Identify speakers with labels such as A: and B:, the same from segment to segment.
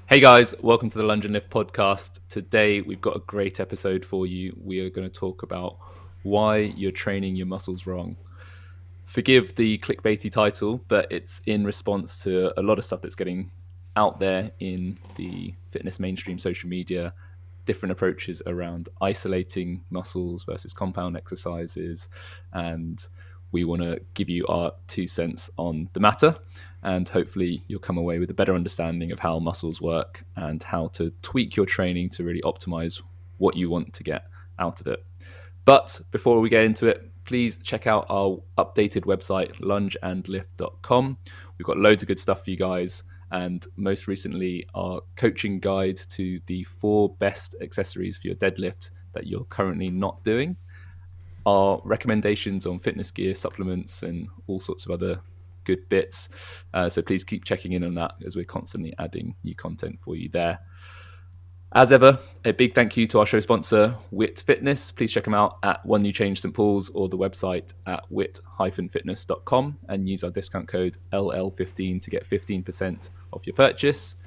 A: Hey guys, welcome to the Lunge and Lift podcast. Today we've got a great episode for you. We are going to talk about why you're training your muscles wrong. Forgive the clickbaity title, but it's in response to a lot of stuff that's getting out there in the fitness mainstream social media, different approaches around isolating muscles versus compound exercises. And we want to give you our 2 cents on the matter. And hopefully you'll come away with a better understanding of how muscles work and how to tweak your training to really optimize what you want to get out of it. But before we get into it, please check out our updated website, lungeandlift.com. We've got loads of good stuff for you guys. And most recently, our coaching guide to the 4 best accessories for your deadlift that you're currently not doing. Our recommendations on fitness gear, supplements, and all sorts of other good bits. So please keep checking in on that as we're constantly adding new content for you there. As ever, a big thank you to our show sponsor, Wit Fitness. Please check them out at One New Change St. Paul's or the website at wit-fitness.com and use our discount code LL15 to get 15% off your purchase.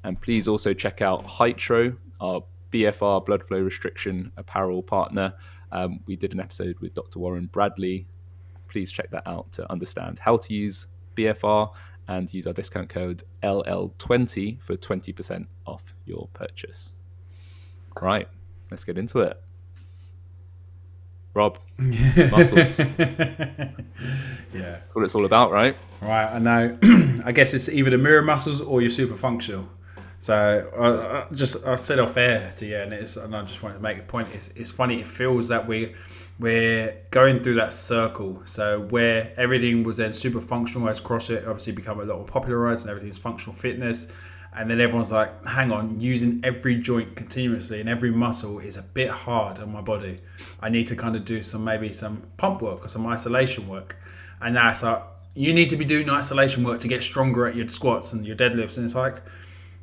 A: And please also check out Hydro, our BFR blood flow restriction apparel partner. We did an episode with Dr. Warren Bradley. Please check that out to understand how to use BFR and use our discount code LL20 for 20% off your purchase. Right, let's get into it. Rob, muscles.
B: Yeah.
A: That's what it's all about, right?
B: Right, I know. I guess it's either the mirror muscles or you're super functional. So I said off air to you, and I just wanted to make a point. It's funny. It feels that we're going through that circle. So where everything was then super functional as CrossFit obviously become a lot more popularized, and everything's functional fitness. And then everyone's like, hang on, using every joint continuously and every muscle is a bit hard on my body. I need to kind of do maybe some pump work or some isolation work. And now it's like, you need to be doing isolation work to get stronger at your squats and your deadlifts. And it's like,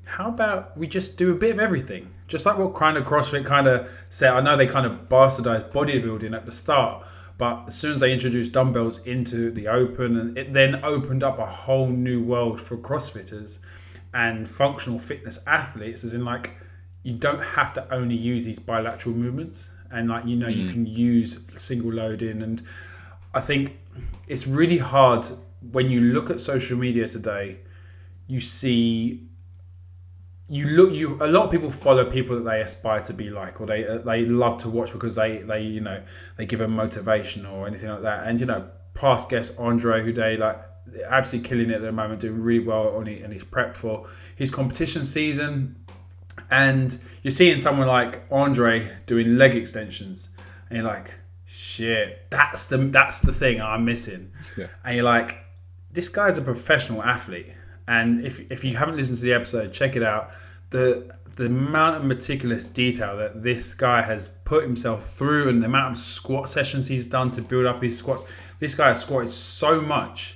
B: how about we just do a bit of everything? Just like what kind of CrossFit kind of said. I know they kind of bastardized bodybuilding at the start, but as soon as they introduced dumbbells into the open, and it then opened up a whole new world for CrossFitters and functional fitness athletes, as in like, you don't have to only use these bilateral movements, and like, you can use single loading. And I think it's really hard when you look at social media today. You see, a lot of people follow people that they aspire to be like, or they love to watch because they give them motivation or anything like that. And past guest Andre, who they like, absolutely killing it at the moment, doing really well on his prep for his competition season. And you're seeing someone like Andre doing leg extensions, and you're like, shit, that's the thing I'm missing.
A: Yeah.
B: And you're like, this guy's a professional athlete. And if you haven't listened to the episode, check it out. The amount of meticulous detail that this guy has put himself through, and the amount of squat sessions he's done to build up his squats. This guy has squatted so much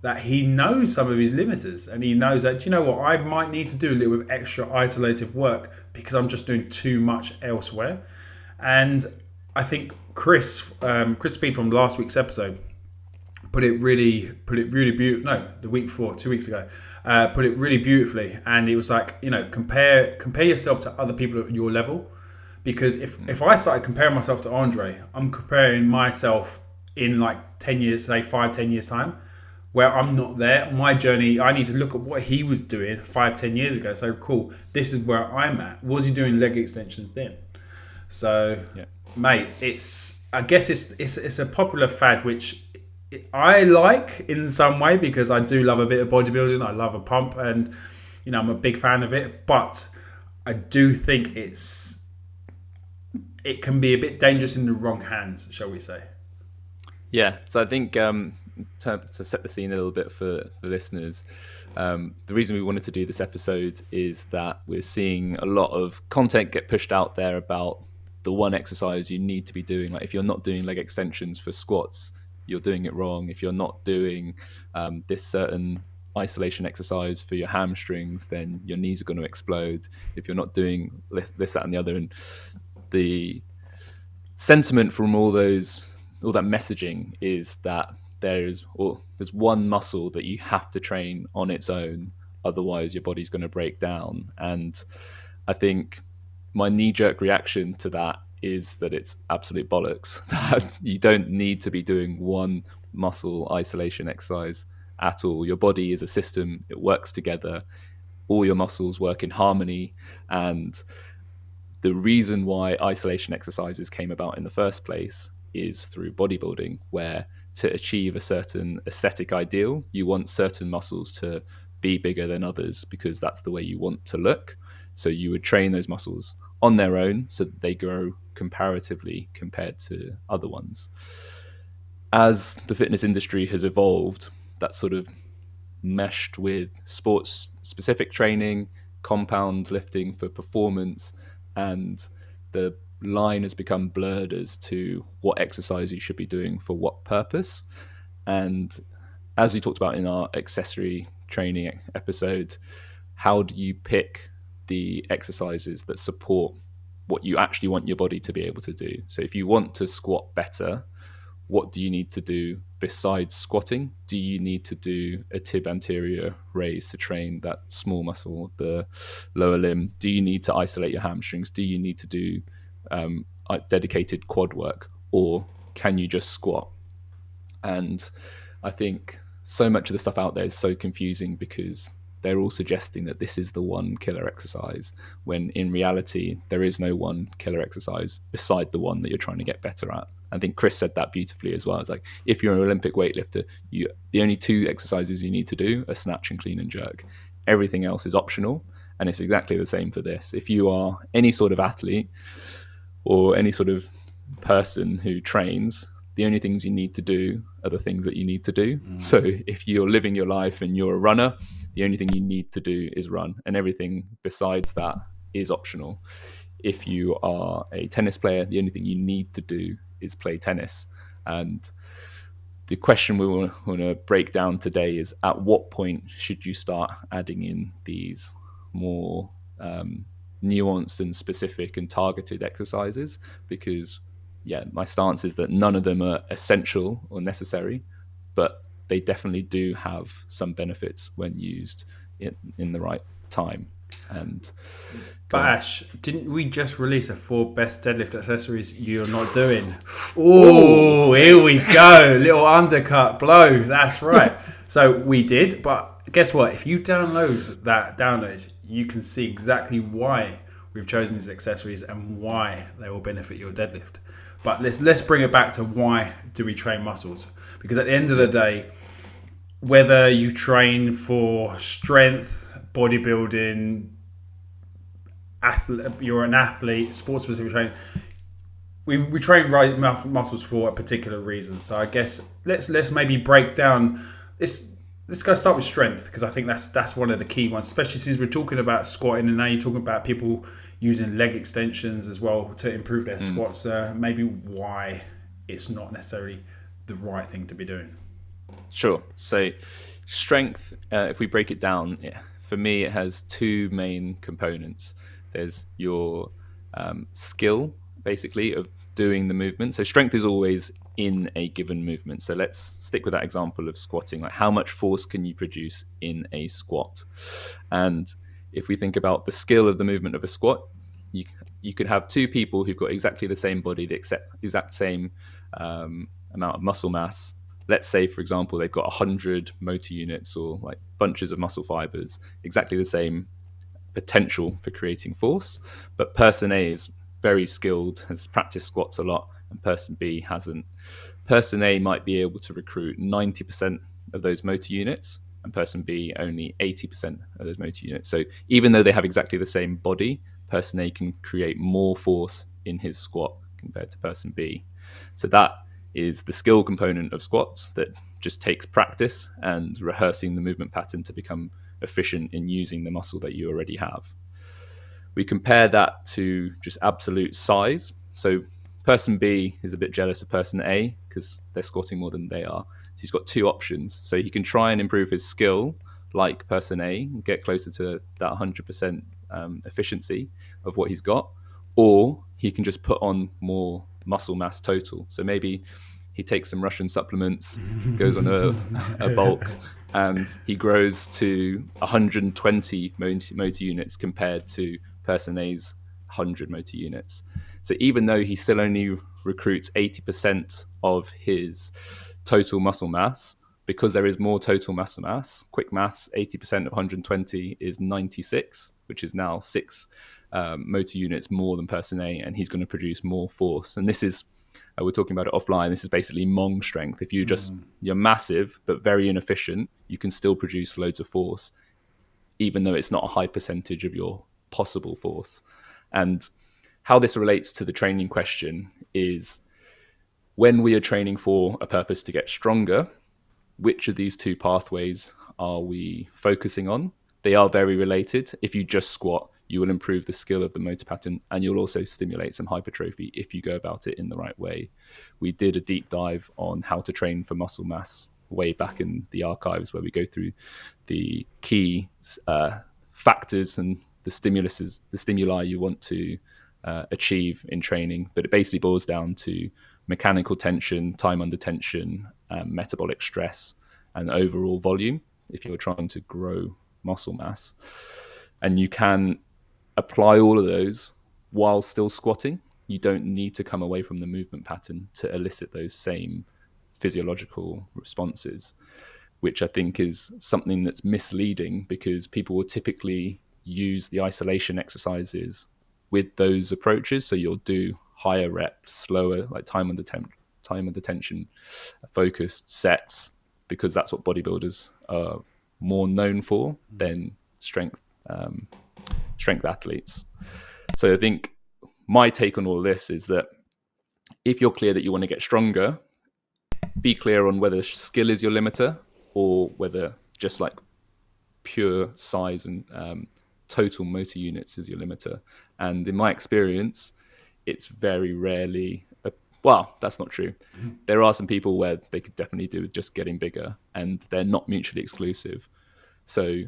B: that he knows some of his limiters, and he knows that, I might need to do a little bit of extra isolative work because I'm just doing too much elsewhere. And I think Chris Speed from last week's episode put it really beautiful. No, the week before, 2 weeks ago, put it really beautifully. And it was like, compare yourself to other people at your level, because if I started comparing myself to Andre, I'm comparing myself in like 10 years, say 5-10 years time, where I'm not there. My journey, I need to look at what he was doing 5-10 years ago. So cool, this is where I'm at. Was he doing leg extensions then? So, yeah. Mate, I guess it's a popular fad which I like in some way, because I do love a bit of bodybuilding. I love a pump, and I'm a big fan of it. But I do think it can be a bit dangerous in the wrong hands, shall we say?
A: Yeah. So I think to set the scene a little bit for the listeners, the reason we wanted to do this episode is that we're seeing a lot of content get pushed out there about the one exercise you need to be doing. Like, if you're not doing leg extensions for squats, you're doing it wrong. If you're not doing this certain isolation exercise for your hamstrings, then your knees are going to explode. If you're not doing this, that, and the other. And the sentiment from all that messaging is that there's one muscle that you have to train on its own, otherwise your body's going to break down. And I think my knee-jerk reaction to that is that it's absolute bollocks. That you don't need to be doing one muscle isolation exercise at all. Your body is a system, it works together, all your muscles work in harmony. And the reason why isolation exercises came about in the first place is through bodybuilding, where to achieve a certain aesthetic ideal, you want certain muscles to be bigger than others because that's the way you want to look. So you would train those muscles on their own so that they grow comparatively compared to other ones. As the fitness industry has evolved, that sort of meshed with sports specific training, compound lifting for performance, and the line has become blurred as to what exercise you should be doing for what purpose. And as we talked about in our accessory training episode, how do you pick the exercises that support what you actually want your body to be able to do? So if you want to squat better, what do you need to do besides squatting? Do you need to do a tib anterior raise to train that small muscle, the lower limb? Do you need to isolate your hamstrings? Do you need to do dedicated quad work? Or can you just squat? And I think so much of the stuff out there is so confusing because they're all suggesting that this is the one killer exercise, when in reality, there is no one killer exercise beside the one that you're trying to get better at. I think Chris said that beautifully as well. It's like, if you're an Olympic weightlifter, the only two exercises you need to do are snatch and clean and jerk. Everything else is optional. And it's exactly the same for this. If you are any sort of athlete or any sort of person who trains, the only things you need to do are the things that you need to do. So if you're living your life and you're a runner, the only thing you need to do is run, and everything besides that is optional. If you are a tennis player, the only thing you need to do is play tennis. And the question we want to break down today is, at what point should you start adding in these more nuanced and specific and targeted exercises? Because my stance is that none of them are essential or necessary, but they definitely do have some benefits when used in the right time. And
B: But Ash, didn't we just release a 4 best deadlift accessories you're not doing? Oh, here we go. Little undercut blow. That's right. So we did, but guess what? If you download that download, you can see exactly why we've chosen these accessories and why they will benefit your deadlift. But let's bring it back to, why do we train muscles? Because at the end of the day, whether you train for strength, bodybuilding, you're an athlete, sports specific training, we train muscles for a particular reason. So I guess let's maybe break down this. Let's go start with strength, because I think that's one of the key ones, especially since we're talking about squatting, and now you're talking about people using leg extensions as well to improve their squats. Maybe why it's not necessarily the right thing to be doing.
A: Sure. So strength, if we break it down, for me, it has two main components. There's your skill, basically, of doing the movement. So strength is always in a given movement. So let's stick with that example of squatting. Like, how much force can you produce in a squat? And if we think about the skill of the movement of a squat, you could have two people who've got exactly the same body, the exact same amount of muscle mass. Let's say, for example, they've got 100 motor units or like bunches of muscle fibers, exactly the same potential for creating force. But person A is very skilled, has practiced squats a lot, and person B hasn't. Person A might be able to recruit 90% of those motor units, and person B only 80% of those motor units. So even though they have exactly the same body, person A can create more force in his squat compared to person B. So that is the skill component of squats that just takes practice and rehearsing the movement pattern to become efficient in using the muscle that you already have. We compare that to just absolute size. So person B is a bit jealous of person A because they're squatting more than they are. So he's got two options. So he can try and improve his skill like person A and get closer to that 100% efficiency of what he's got, or he can just put on more muscle mass total. So maybe he takes some Russian supplements, goes on a bulk, and he grows to 120 motor units compared to person A's 100 motor units. So even though he still only recruits 80% of his total muscle mass, because there is more total muscle mass, quick mass, 80% of 120 is 96, which is now 6 motor units more than person A, and he's going to produce more force. And this is, we're talking about it offline, this is basically Mong strength. If you're massive but very inefficient, you can still produce loads of force, even though it's not a high percentage of your possible force. And how this relates to the training question is, when we are training for a purpose to get stronger, which of these two pathways are we focusing on? They are very related. If you just squat, you will improve the skill of the motor pattern, and you'll also stimulate some hypertrophy if you go about it in the right way. We did a deep dive on how to train for muscle mass way back in the archives, where we go through the key factors and the stimuli you want to achieve in training. But it basically boils down to mechanical tension, time under tension, metabolic stress, and overall volume if you're trying to grow muscle mass. And you can apply all of those while still squatting. You don't need to come away from the movement pattern to elicit those same physiological responses, which I think is something that's misleading, because people will typically use the isolation exercises with those approaches. So you'll do higher reps, slower, like time under tension, focused sets, because that's what bodybuilders are more known for than strength athletes. So I think my take on all this is that if you're clear that you want to get stronger, be clear on whether skill is your limiter or whether just like pure size and total motor units is your limiter. And in my experience, it's very rarely, well, that's not true. There are some people where they could definitely do with just getting bigger, and they're not mutually exclusive. So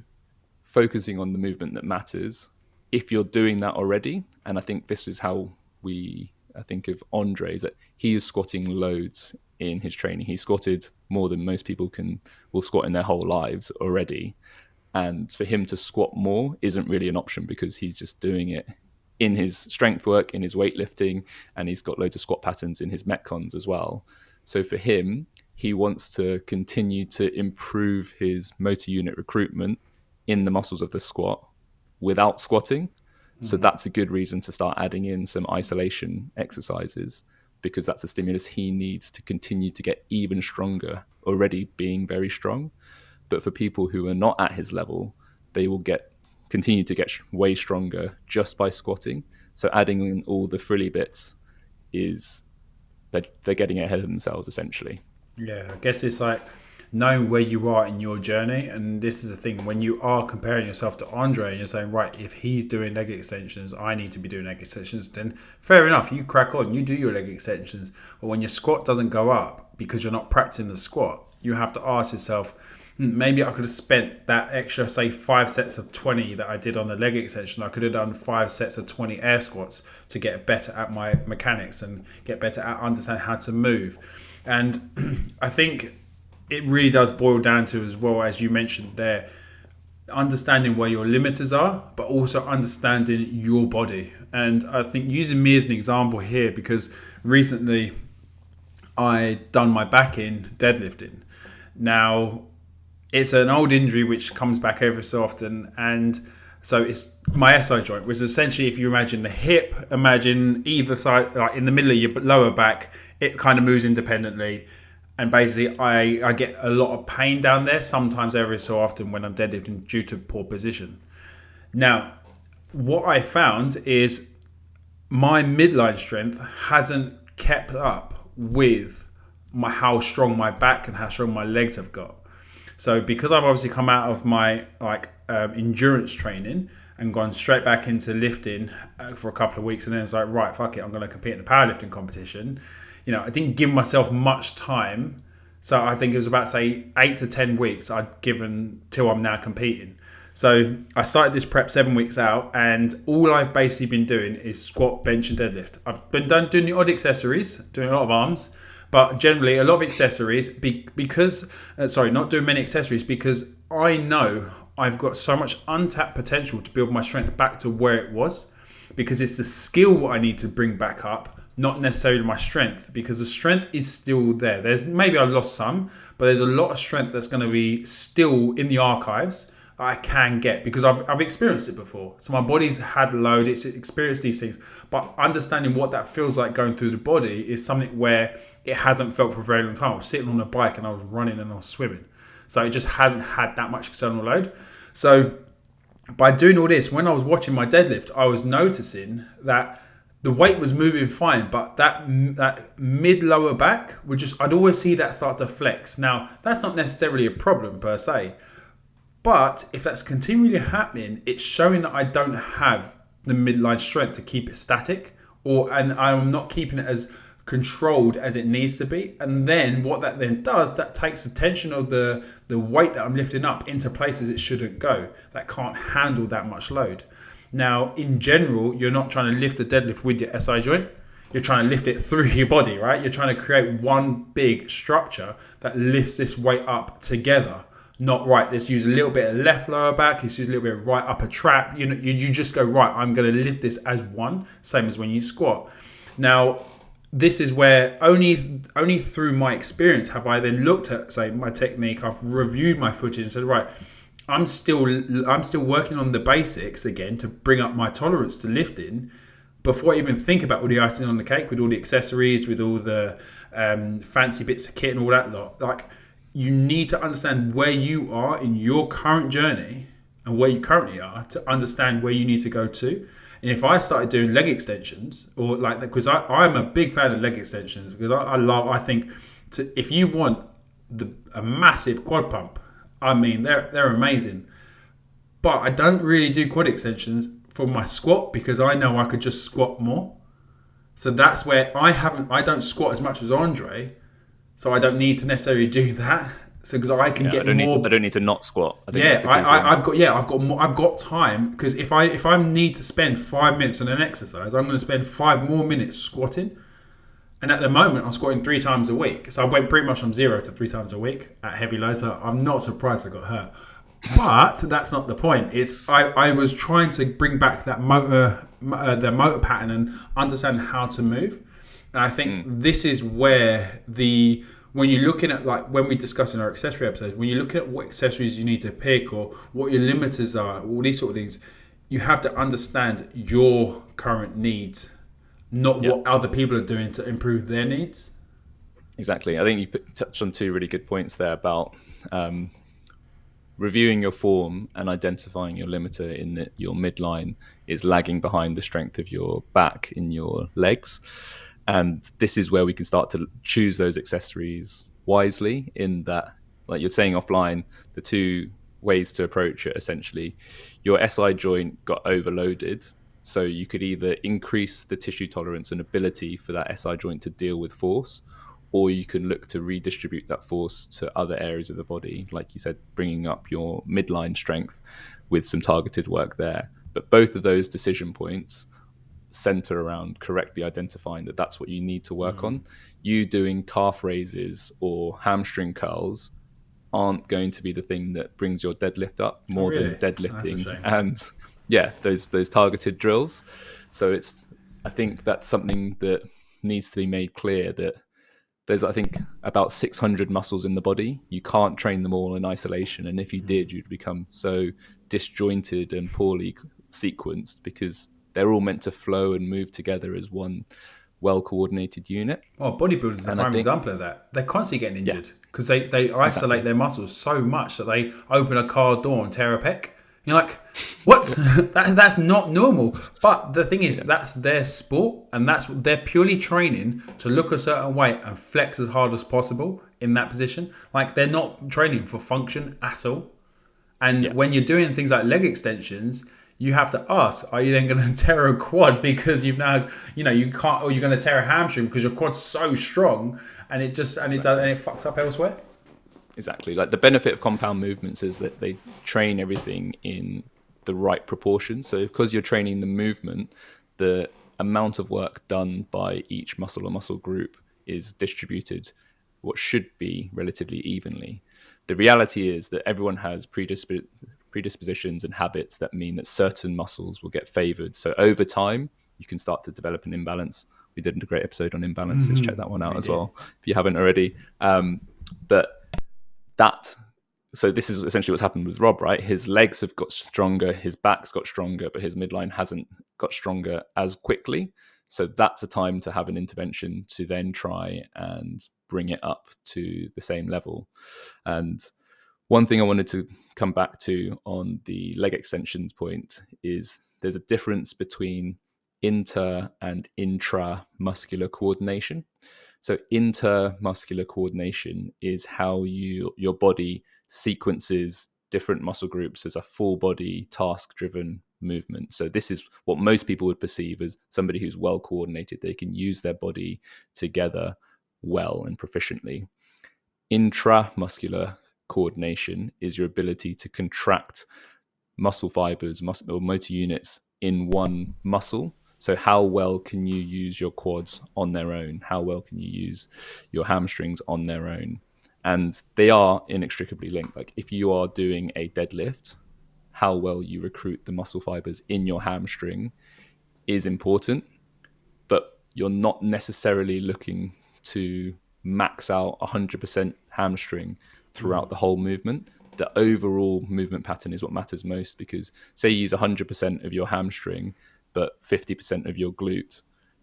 A: focusing on the movement that matters, if you're doing that already, and I think this is how I think of Andre, is that he is squatting loads in his training. He squatted more than most people will squat in their whole lives already. And for him to squat more isn't really an option, because he's just doing it in his strength work, in his weightlifting, and he's got loads of squat patterns in his metcons as well. So for him, he wants to continue to improve his motor unit recruitment in the muscles of the squat without squatting. So that's a good reason to start adding in some isolation exercises, because that's a stimulus he needs to continue to get even stronger, already being very strong. But for people who are not at his level, they will continue to get way stronger just by squatting. So adding in all the frilly bits is that they're getting ahead of themselves, essentially.
B: Yeah, I guess it's like knowing where you are in your journey. And this is the thing, when you are comparing yourself to Andre and you're saying, right, if he's doing leg extensions, I need to be doing leg extensions, then fair enough, you crack on, you do your leg extensions. But when your squat doesn't go up because you're not practicing the squat, you have to ask yourself, maybe I could have spent that extra, say, 5 sets of 20 that I did on the leg extension. I could have done 5 sets of 20 air squats to get better at my mechanics and get better at understanding how to move. And I think it really does boil down to, as well as you mentioned there, understanding where your limiters are, but also understanding your body. And I think using me as an example here, because recently I done my back in deadlifting. Now, it's an old injury which comes back every so often, and so it's my SI joint, which is essentially, if you imagine the hip, imagine either side, like in the middle of your lower back, it kind of moves independently, and basically I get a lot of pain down there, sometimes every so often when I'm deadlifting due to poor position. Now, what I found is my midline strength hasn't kept up with how strong my back and how strong my legs have got. So because I've obviously come out of my endurance training and gone straight back into lifting for a couple of weeks, and then it's like, right, fuck it, I'm going to compete in a powerlifting competition. I didn't give myself much time. So I think it was about, say, 8 to 10 weeks I'd given till I'm now competing. So I started this prep 7 weeks out, and all I've basically been doing is squat, bench, and deadlift. I've been doing the odd accessories, doing a lot of arms, But generally, a lot of accessories, because, sorry, not doing many accessories, because I know I've got so much untapped potential to build my strength back to where it was, because it's the skill I need to bring back up, not necessarily my strength, because the strength is still there. There's maybe I lost some, but there's a lot of strength that's going to be still in the archives that I can get because I've experienced it before. So my body's had load, it's experienced these things, but understanding what that feels like going through the body is something where it hasn't felt for a very long time. I was sitting on a bike and I was running and I was swimming. So it just hasn't had that much external load. So by doing all this, when I was watching my deadlift, I was noticing that the weight was moving fine, but that mid lower back would just, I'd always see that start to flex. Now, that's not necessarily a problem per se, but if that's continually happening, it's showing that I don't have the midline strength to keep it static, and I'm not keeping it as controlled as it needs to be. And then what that then does, that takes the tension of the weight that I'm lifting up into places it shouldn't go, that can't handle that much load. Now, in general, you're not trying to lift the deadlift with your SI joint. You're trying to lift it through your body, right? You're trying to create one big structure that lifts this weight up together. Not right, let's use a little bit of left lower back, let's use a little bit of right upper trap. You just go, right, I'm going to lift this as one, same as when you squat. Now, this is where only through my experience have I then looked at, say, my technique. I've reviewed my footage and said, right, I'm still working on the basics again to bring up my tolerance to lifting before I even think about all the icing on the cake with all the accessories, with all the fancy bits of kit and all that lot. Like, you need to understand where you are in your current journey and where you currently are to understand where you need to go to. And if I started doing leg extensions or like that, because I'm a big fan of leg extensions, because I think if you want a massive quad pump, I mean, they're amazing. But I don't really do quad extensions for my squat because I know I could just squat more. So that's where I don't squat as much as Andre, so I don't need to necessarily do that. So because I can get more.
A: I don't need to not squat. I think that's the key thing.
B: I've got time because if I need to spend 5 minutes on an exercise, I'm going to spend 5 more minutes squatting. And at the moment, I'm squatting 3 times a week. So I went pretty much from 0 to 3 times a week at heavy load. So I'm not surprised I got hurt. But that's not the point. I was trying to bring back that the motor pattern and understand how to move. And I think this is where when you're looking at, like when we discuss in our accessory episodes, when you're looking at what accessories you need to pick or what your limiters are, all these sort of things, you have to understand your current needs, not what other people are doing to improve their needs.
A: Exactly. I think you touched on 2 really good points there about reviewing your form and identifying your limiter in that your midline is lagging behind the strength of your back in your legs. And this is where we can start to choose those accessories wisely, in that, like you're saying offline, the 2 ways to approach it, essentially, your SI joint got overloaded. So you could either increase the tissue tolerance and ability for that SI joint to deal with force, or you can look to redistribute that force to other areas of the body, like you said, bringing up your midline strength with some targeted work there. But both of those decision points center around correctly identifying that that's what you need to work on. You doing calf raises or hamstring curls aren't going to be the thing that brings your deadlift up more than deadlifting and those targeted drills. So I think that's something that needs to be made clear, that there's, I think, about 600 muscles in the body. You can't train them all in isolation, and if you did, you'd become so disjointed and poorly sequenced, because they're all meant to flow and move together as one well-coordinated unit.
B: Well, bodybuilders is a prime example of that. They're constantly getting injured because they isolate their muscles so much that they open a car door and tear a pec. You're like, what? That's not normal. But the thing is, that's their sport, and they're purely training to look a certain way and flex as hard as possible in that position. Like, they're not training for function at all. And when you're doing things like leg extensions, you have to ask, are you then going to tear a quad because you've now, you can't, or you're going to tear a hamstring because your quad's so strong and it fucks up elsewhere?
A: Exactly. Like, the benefit of compound movements is that they train everything in the right proportion. So because you're training the movement, the amount of work done by each muscle or muscle group is distributed what should be relatively evenly. The reality is that everyone has predispositions and habits that mean that certain muscles will get favored. So over time, you can start to develop an imbalance. We did a great episode on imbalances. Check that one out as well if you haven't already. But that, so this is essentially what's happened with Rob, right? His legs have got stronger, his back's got stronger, but his midline hasn't got stronger as quickly. So that's a time to have an intervention to then try and bring it up to the same level. And one thing I wanted to come back to on the leg extensions point is there's a difference between inter and intra muscular coordination. So intermuscular coordination is how your body sequences different muscle groups as a full body task driven movement. So this is what most people would perceive as somebody who's well coordinated. They can use their body together well and proficiently. Intramuscular coordination is your ability to contract muscle fibers or motor units in one muscle. So how well can you use your quads on their own? How well can you use your hamstrings on their own? And they are inextricably linked. Like if you are doing a deadlift, how well you recruit the muscle fibers in your hamstring is important, but you're not necessarily looking to max out 100% hamstring throughout the whole movement. The overall movement pattern is what matters most, because say you use 100% of your hamstring, but 50% of your glute,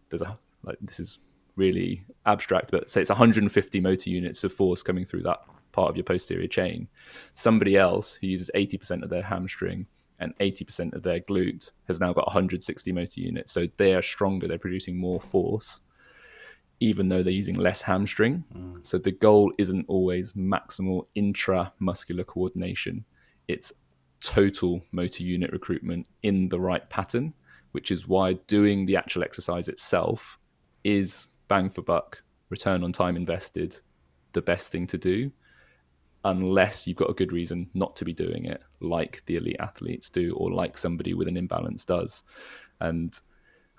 A: this is really abstract, but say it's 150 motor units of force coming through that part of your posterior chain. Somebody else who uses 80% of their hamstring and 80% of their glute has now got 160 motor units. So they are stronger, they're producing more force, even though they're using less hamstring. So the goal isn't always maximal intramuscular coordination. It's total motor unit recruitment in the right pattern, which is why doing the actual exercise itself is bang for buck, return on time invested, the best thing to do, unless you've got a good reason not to be doing it, like the elite athletes do, or like somebody with an imbalance does. And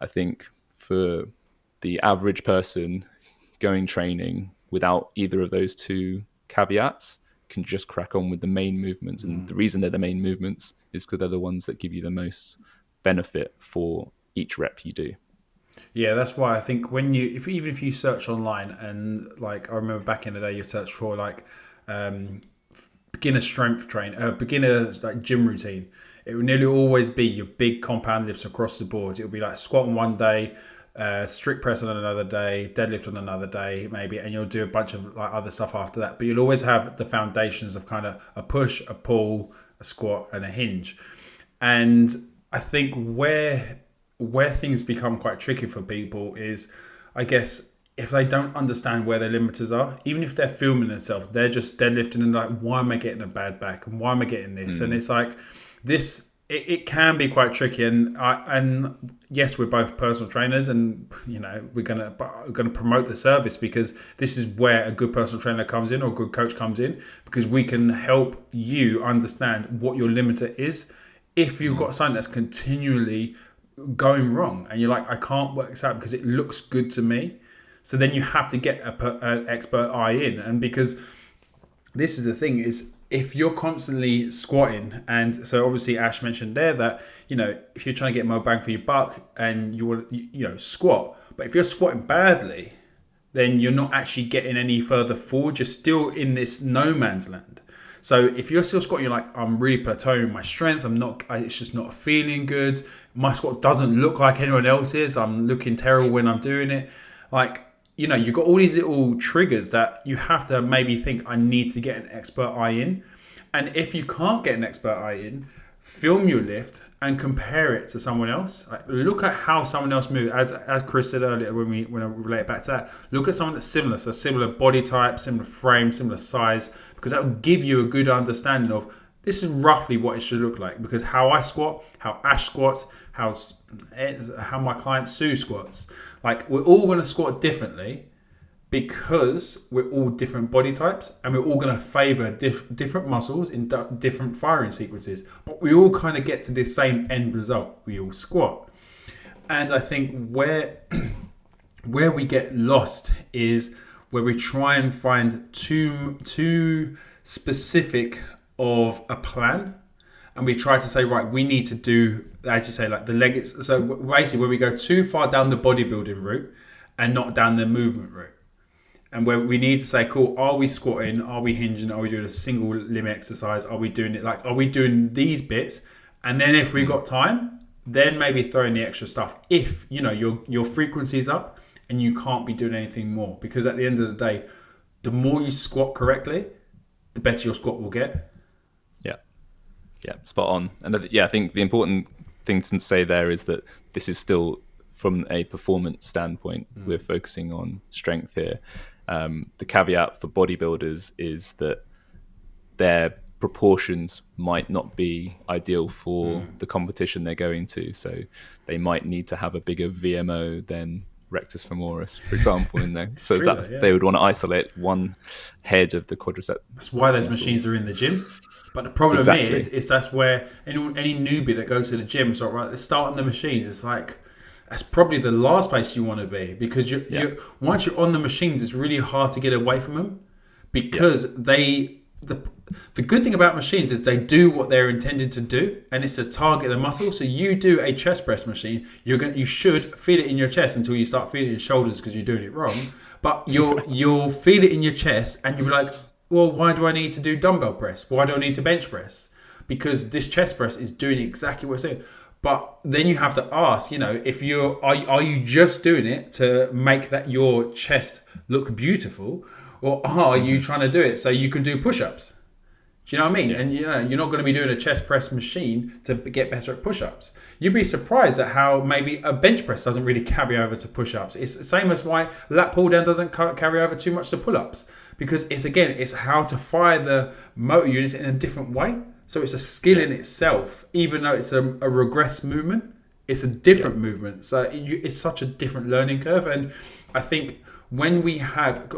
A: I think for the average person going training without either of those two caveats can just crack on with the main movements. And the reason they're the main movements is because they're the ones that give you the most benefit for each rep you do.
B: Yeah, that's why I think when even if you search online, and like I remember back in the day, you search for like beginner strength train, beginner like gym routine. It will nearly always be your big compound lifts across the board. It'll be like squat on one day, strict press on another day, deadlift on another day, maybe, and you'll do a bunch of like other stuff after that. But you'll always have the foundations of kind of a push, a pull, a squat, and a hinge. And I think where things become quite tricky for people is, I guess, if they don't understand where their limiters are, even if they're filming themselves, they're just deadlifting and like, why am I getting a bad back? And why am I getting this? And it's like this, it can be quite tricky. And yes, we're both personal trainers, and you know, we're gonna promote the service, because this is where a good personal trainer comes in, or a good coach comes in, because we can help you understand what your limiter is. If you've got something that's continually going wrong and you're like, I can't work this out because it looks good to me, so then you have to get an expert eye in. And because this is the thing, is if you're constantly squatting, and so obviously Ash mentioned there that, you know, if you're trying to get more bang for your buck and you want to, squat, but if you're squatting badly, then you're not actually getting any further forward. You're still in this no man's land. So if you're still squatting, you're like, I'm really plateauing my strength. It's just not feeling good. My squat doesn't look like anyone else's. I'm looking terrible when I'm doing it. Like, you know, you've got all these little triggers that you have to maybe think, I need to get an expert eye in. And if you can't get an expert eye in, film your lift and compare it to someone else. Like, look at how someone else moves. As Chris said earlier, when I relate it back to that, look at someone that's similar. So similar body type, similar frame, similar size, because that will give you a good understanding of, this is roughly what it should look like. Because how I squat, how Ash squats, how my client Sue squats, like, we're all going to squat differently, because we're all different body types, and we're all going to favor different muscles in different firing sequences, but we all kind of get to this same end result. We all squat. And I think where where we get lost is where we try and find too specific of a plan, and we try to say, right, we need to do, as you say, like the leg. So basically, where we go too far down the bodybuilding route and not down the movement route, and where we need to say, cool, are we squatting? Are we hinging? Are we doing a single limb exercise? Are we doing it like, are we doing these bits? And then if we got time, then maybe throw in the extra stuff. If, your frequency's up and you can't be doing anything more. Because at the end of the day, the more you squat correctly, the better your squat will get.
A: Yeah. Yeah, spot on. And I think the important thing to say there is that this is still from a performance standpoint. We're focusing on strength here. The caveat for bodybuilders is that their proportions might not be ideal for the competition they're going to. So they might need to have a bigger VMO than rectus femoris, for example, in there. So
B: true,
A: that they would want to isolate one head of the quadricep.
B: That's why those machines are in the gym. But the problem is that's where any newbie that goes to the gym is like, right, let's start on the machines. It's like, that's probably the last place you want to be, because you're once you're on the machines, it's really hard to get away from them, because the good thing about machines is they do what they're intended to do, and it's to target the muscle. So you do a chest press machine, you should feel it in your chest until you start feeling it in your shoulders because you're doing it wrong. But you'll feel it in your chest, and you'll be like, well, why do I need to do dumbbell press? Why do I need to bench press? Because this chest press is doing exactly what it's doing. But then you have to ask, if are you just doing it to make that your chest look beautiful, or are you trying to do it so you can do push-ups? Do you know what I mean? Yeah. And you're not going to be doing a chest press machine to get better at push-ups. You'd be surprised at how maybe a bench press doesn't really carry over to push-ups. It's the same as why lat pull down doesn't carry over too much to pull-ups, because it's how to fire the motor units in a different way. So it's a skill in itself, even though it's a regress movement, it's a different movement. So it's such a different learning curve. And I think when we have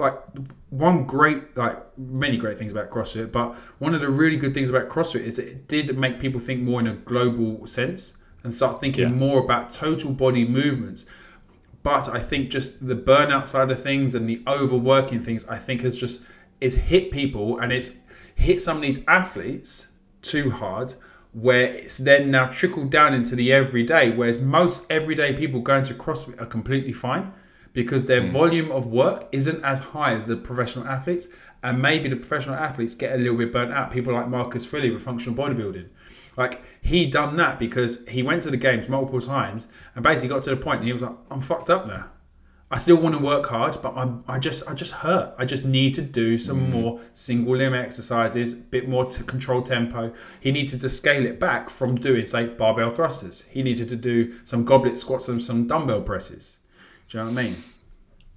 B: many great things about CrossFit, but one of the really good things about CrossFit is it did make people think more in a global sense and start thinking more about total body movements. But I think just the burnout side of things and the overworking things, I think is hit people, and it's hit some of these athletes too hard, where it's then now trickled down into the everyday, whereas most everyday people going to CrossFit are completely fine because their volume of work isn't as high as the professional athletes, and maybe the professional athletes get a little bit burnt out. People like Marcus Filly with functional bodybuilding, like he done that because he went to the games multiple times and basically got to the point and he was like, I'm fucked up now. I still want to work hard, but I just hurt. I just need to do some more single limb exercises, a bit more to control tempo. He needed to scale it back from doing, say, barbell thrusters. He needed to do some goblet squats and some dumbbell presses. Do you know what I mean?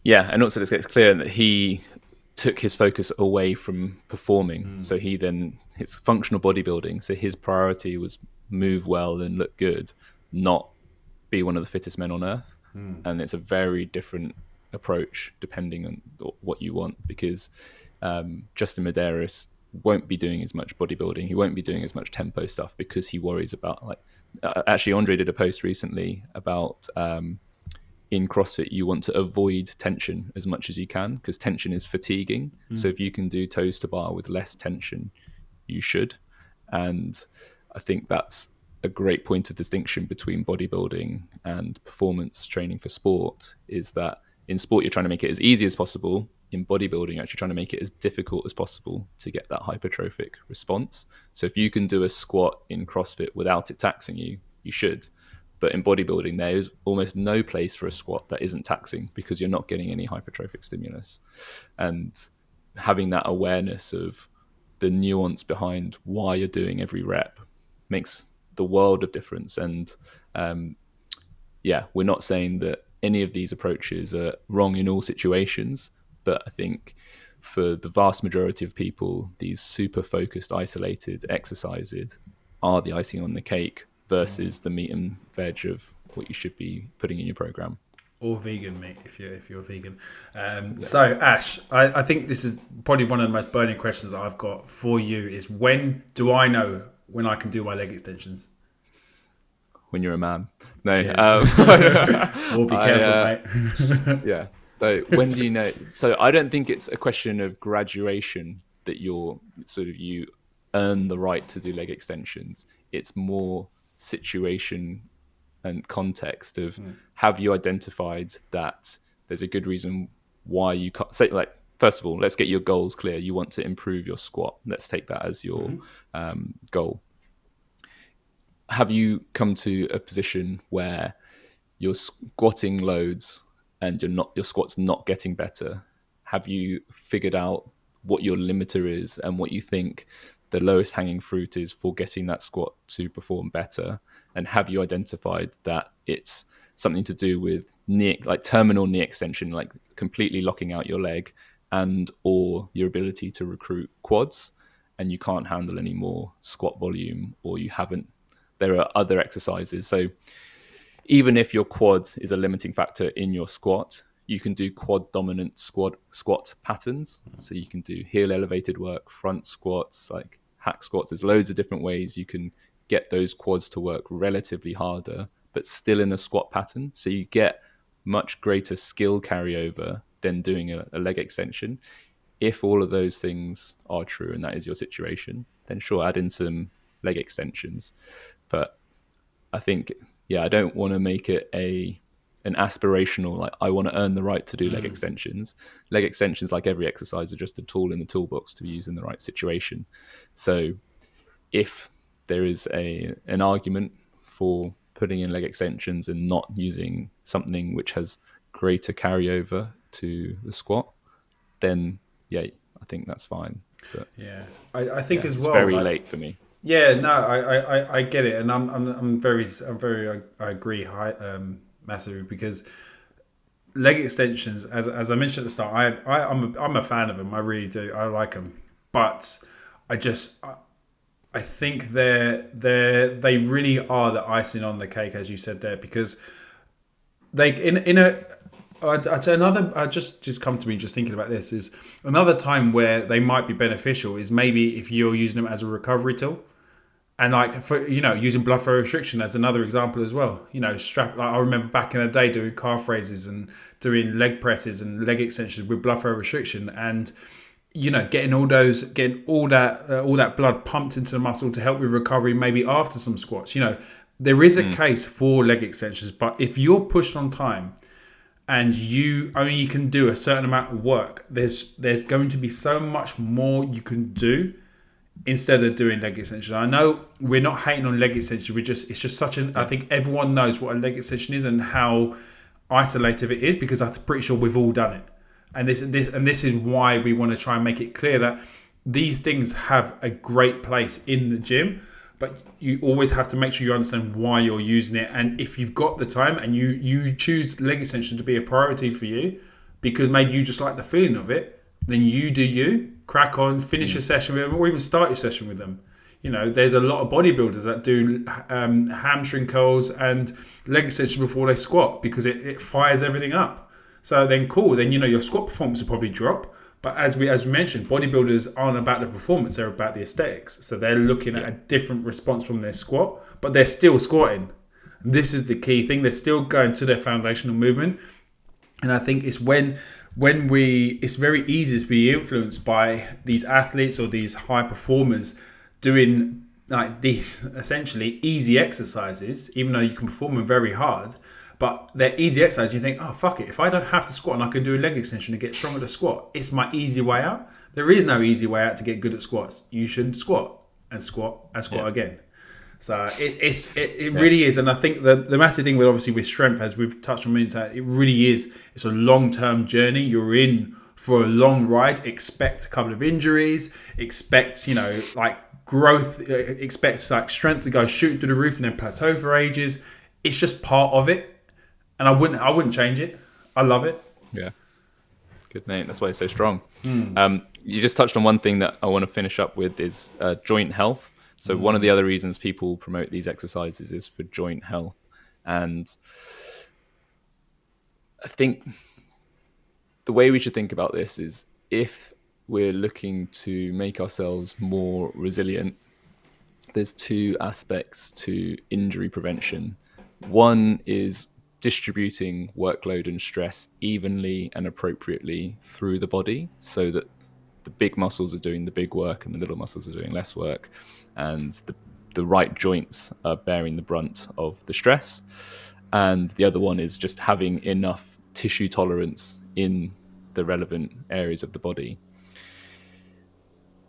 A: Yeah, and also it's clear that he took his focus away from performing. So it's functional bodybuilding. So his priority was move well and look good, not be one of the fittest men on earth. And it's a very different approach depending on what you want, because Justin Medeiros won't be doing as much bodybuilding. He won't be doing as much tempo stuff because he worries about actually Andre did a post recently about in CrossFit you want to avoid tension as much as you can, because tension is fatiguing. So if you can do toes to bar with less tension, you should. And I think that's a great point of distinction between bodybuilding and performance training for sport, is that in sport you're trying to make it as easy as possible. In bodybuilding, you're actually trying to make it as difficult as possible to get that hypertrophic response. So if you can do a squat in CrossFit without it taxing you, you should. But in bodybuilding, there is almost no place for a squat that isn't taxing, because you're not getting any hypertrophic stimulus. And having that awareness of the nuance behind why you're doing every rep makes the world of difference. And we're not saying that any of these approaches are wrong in all situations, but I think for the vast majority of people, these super focused, isolated exercises are the icing on the cake versus the meat and veg of what you should be putting in your program.
B: Or vegan meat if you're vegan. So Ash, I think this is probably one of the most burning questions I've got for you is, when do I know when I can do my leg extensions?
A: when you're a man. No,
B: Cheers. We'll be
A: I
B: careful, mate.
A: yeah. So when do you know? So I don't think it's a question of graduation that you earn the right to do leg extensions. It's more situation and context of, have you identified that there's a good reason why you can't say, like, first of all, let's get your goals clear. You want to improve your squat. Let's take that as your goal. Have you come to a position where you're squatting loads and your squat's not getting better? Have you figured out what your limiter is and what you think the lowest hanging fruit is for getting that squat to perform better? And have you identified that it's something to do with terminal knee extension, like completely locking out your leg, and or your ability to recruit quads, and you can't handle any more squat volume, or you haven't, there are other exercises. So even if your quad is a limiting factor in your squat, you can do quad dominant squat patterns. So you can do heel elevated work, front squats, like hack squats. There's loads of different ways you can get those quads to work relatively harder, but still in a squat pattern. So you get much greater skill carryover than doing a leg extension. If all of those things are true and that is your situation, then sure, add in some leg extensions. But I think, yeah, I don't want to make it an aspirational, like, I want to earn the right to do leg extensions. Leg extensions, like every exercise, are just a tool in the toolbox to be used in the right situation. So if there is an argument for putting in leg extensions and not using something which has greater carryover to the squat, then yeah, I think that's fine. But
B: Yeah, I think as
A: it's
B: well.
A: very
B: Like,
A: late for me.
B: yeah, no, I get it, and I agree, massively, because leg extensions, as I mentioned at the start, I'm a fan of them. I really do. I like them, but I think they really are the icing on the cake, as you said there, because they in a I'd say another just come to me just thinking about this is another time where they might be beneficial is maybe if you're using them as a recovery tool. And like for using blood flow restriction as another example as well. Strap. Like I remember back in the day doing calf raises and doing leg presses and leg extensions with blood flow restriction, and getting all that blood pumped into the muscle to help with recovery, maybe after some squats. There is a case for leg extensions, but if you're pushed on time and you only can do a certain amount of work, there's going to be so much more you can do instead of doing leg extension. I know we're not hating on leg extension. It's just such an. I think everyone knows what a leg extension is and how isolative it is, because I'm pretty sure we've all done it. And this is why we want to try and make it clear that these things have a great place in the gym, but you always have to make sure you understand why you're using it. And if you've got the time and you choose leg extension to be a priority for you, because maybe you just like the feeling of it, then you do you. Crack on, finish your session with them, or even start your session with them. There's a lot of bodybuilders that do hamstring curls and leg extension before they squat, because it fires everything up. So then cool, then your squat performance will probably drop. But as we mentioned, bodybuilders aren't about the performance, they're about the aesthetics. So they're looking at a different response from their squat, but they're still squatting. And this is the key thing. They're still going to their foundational movement. And I think it's when it's very easy to be influenced by these athletes or these high performers doing like these essentially easy exercises, even though you can perform them very hard, but they're easy exercises. You think, oh, fuck it. If I don't have to squat and I can do a leg extension to get strong at the squat, it's my easy way out. There is no easy way out to get good at squats. You should squat and squat and squat again. So it really is. And I think the massive thing with strength, as we've touched on many times, it really is. It's a long-term journey. You're in for a long ride. Expect a couple of injuries. Expect, like growth. Expect like strength to go shoot through the roof and then plateau for ages. It's just part of it. And I wouldn't change it. I love it.
A: Yeah. Good, mate. That's why it's so strong. You just touched on one thing that I want to finish up with is joint health. So one of the other reasons people promote these exercises is for joint health. And I think the way we should think about this is, if we're looking to make ourselves more resilient, there's two aspects to injury prevention. One is distributing workload and stress evenly and appropriately through the body so that the big muscles are doing the big work and the little muscles are doing less work, and the right joints are bearing the brunt of the stress. And the other one is just having enough tissue tolerance in the relevant areas of the body.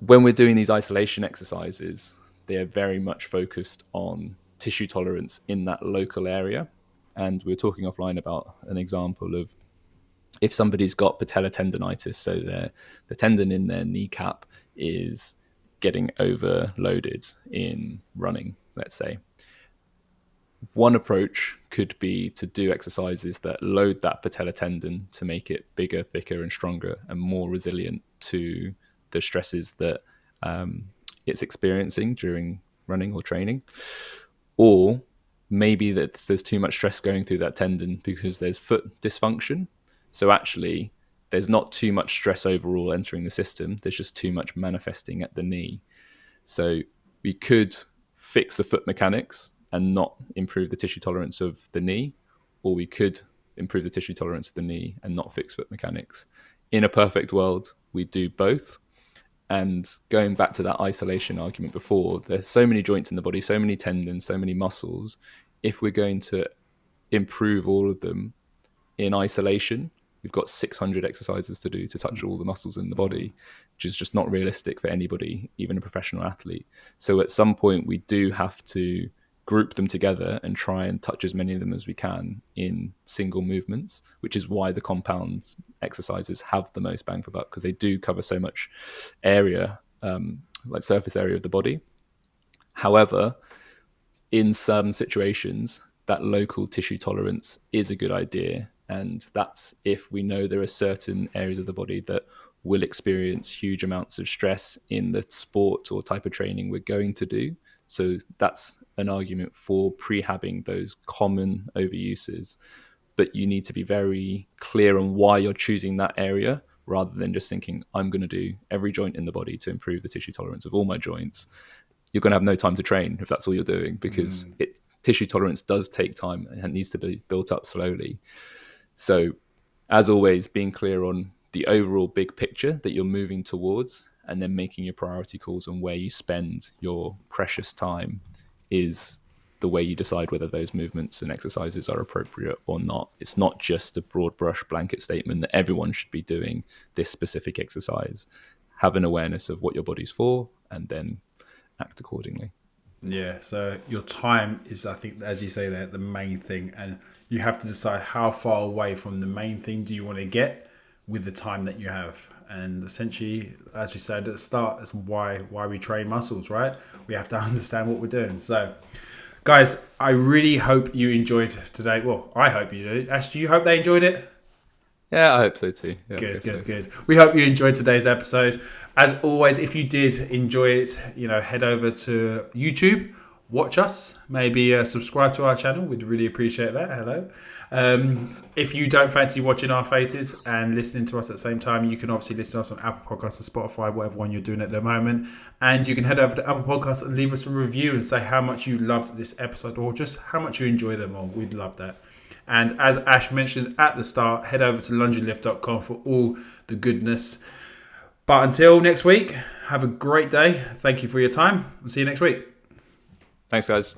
A: When we're doing these isolation exercises, they are very much focused on tissue tolerance in that local area. And we were talking offline about an example of if somebody's got patellar tendonitis, so the tendon in their kneecap is getting overloaded in running, let's say. One approach could be to do exercises that load that patellar tendon to make it bigger, thicker, and stronger and more resilient to the stresses that it's experiencing during running or training. Or maybe that there's too much stress going through that tendon because there's foot dysfunction. So actually, there's not too much stress overall entering the system. There's just too much manifesting at the knee. So we could fix the foot mechanics and not improve the tissue tolerance of the knee, or we could improve the tissue tolerance of the knee and not fix foot mechanics. In a perfect world, we do both. And going back to that isolation argument before, there's so many joints in the body, so many tendons, so many muscles. If we're going to improve all of them in isolation, we've got 600 exercises to do to touch all the muscles in the body, which is just not realistic for anybody, even a professional athlete. So at some point, we do have to group them together and try and touch as many of them as we can in single movements, which is why the compound exercises have the most bang for buck, because they do cover so much area, like surface area of the body. However, in some situations, that local tissue tolerance is a good idea. And that's if we know there are certain areas of the body that will experience huge amounts of stress in the sport or type of training we're going to do. So that's an argument for prehabbing those common overuses. But you need to be very clear on why you're choosing that area, rather than just thinking, I'm going to do every joint in the body to improve the tissue tolerance of all my joints. You're going to have no time to train if that's all you're doing, because tissue tolerance does take time and it needs to be built up slowly. So, as always, being clear on the overall big picture that you're moving towards, and then making your priority calls on where you spend your precious time is the way you decide whether those movements and exercises are appropriate or not. It's not just a broad brush blanket statement that everyone should be doing this specific exercise. Have an awareness of what your body's for and then act accordingly.
B: Yeah, so your time is, I think, as you say there, the main thing. And you have to decide how far away from the main thing do you want to get with the time that you have. And essentially, as we said at the start, that's why we train muscles, right? We have to understand what we're doing. So, guys, I really hope you enjoyed today. Well, I hope you did. Ash, do you hope they enjoyed it?
A: Yeah, I hope so too. Yeah,
B: Good. We hope you enjoyed today's episode. As always, if you did enjoy it, head over to YouTube, watch us, maybe subscribe to our channel. We'd really appreciate that. Hello. If you don't fancy watching our faces and listening to us at the same time, you can obviously listen to us on Apple Podcasts and Spotify, whatever one you're doing at the moment. And you can head over to Apple Podcasts and leave us a review and say how much you loved this episode or just how much you enjoy them all. We'd love that. And as Ash mentioned at the start, head over to lungeandlift.com for all the goodness. But until next week, have a great day. Thank you for your time. We'll see you next week.
A: Thanks, guys.